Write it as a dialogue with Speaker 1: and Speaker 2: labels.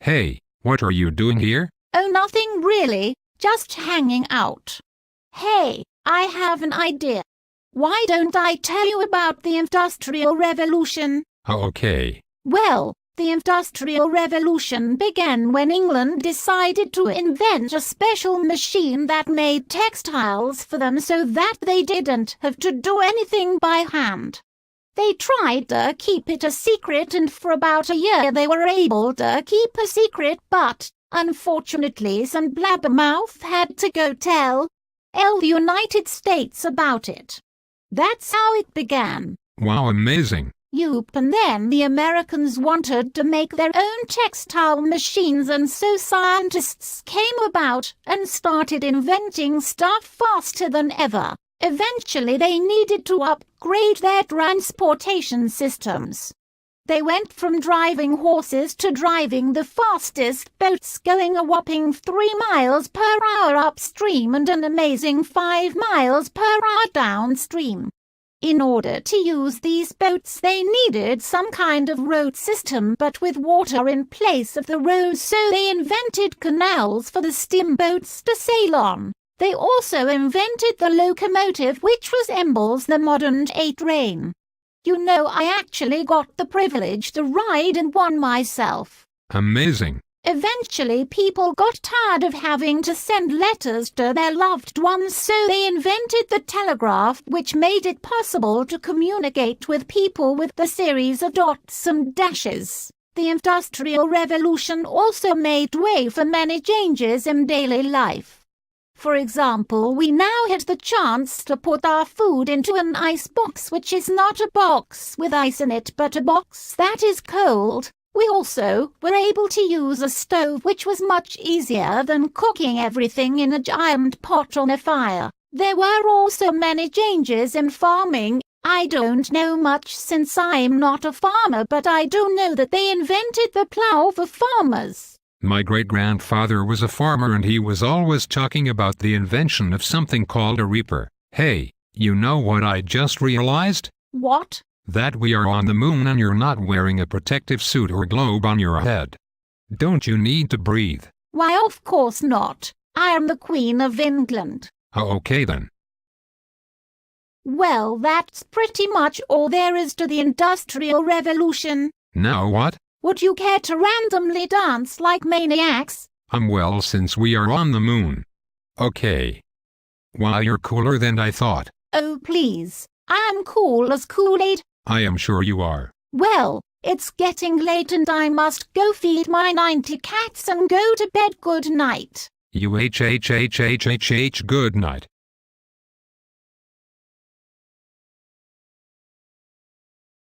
Speaker 1: Hey, what are you doing here?
Speaker 2: Oh, nothing really, just hanging out. Hey, I have an idea. Why don't I tell you about the Industrial Revolution?
Speaker 1: Oh, okay.
Speaker 2: Well, the Industrial Revolution began when England decided to invent a special machine that made textiles for them so that they didn't have to do anything by hand. They tried to keep it a secret, and for about a year they were able to keep a secret, but unfortunately some blabbermouth had to go tell the United States about it. That's how it began.
Speaker 1: Wow, amazing.
Speaker 2: And then the Americans wanted to make their own textile machines, and so scientists came about and started inventing stuff faster than ever. Eventually they needed to upgrade their transportation systems. They went from driving horses to driving the fastest boats, going a whopping 3 miles per hour upstream and an amazing 5 miles per hour downstream. In order to use these boats, they needed some kind of road system, but with water in place of the roads, so they invented canals for the steamboats to sail on. They also invented the locomotive, which resembles the modern-day train. You know, I actually got the privilege to ride in one myself.
Speaker 1: Amazing.
Speaker 2: Eventually, people got tired of having to send letters to their loved ones, so they invented the telegraph, which made it possible to communicate with people with the series of dots and dashes. The Industrial Revolution also made way for many changes in daily life. For example, we now had the chance to put our food into an ice box, which is not a box with ice in it, but a box that is cold. We also were able to use a stove, which was much easier than cooking everything in a giant pot on a fire. There were also many changes in farming. I don't know much since I'm not a farmer, but I do know that they invented the plow for farmers.
Speaker 1: My great-grandfather was a farmer, and he was always talking about the invention of something called a reaper. Hey, you know what I just realized?
Speaker 2: What?
Speaker 1: That we are on the moon and you're not wearing a protective suit or globe on your head. Don't you need to breathe?
Speaker 2: Why, of course not. I am the Queen of England.
Speaker 1: Oh, okay then.
Speaker 2: Well, that's pretty much all there is to the Industrial Revolution.
Speaker 1: Now what?
Speaker 2: Would you care to randomly dance like maniacs?
Speaker 1: Well, since we are on the moon. Okay. Wow, you're cooler than I thought.
Speaker 2: Oh, please. I'm cool as Kool-Aid.
Speaker 1: I am sure you are.
Speaker 2: Well, it's getting late and I must go feed my 90 cats and go to bed. Good night.
Speaker 1: Good night.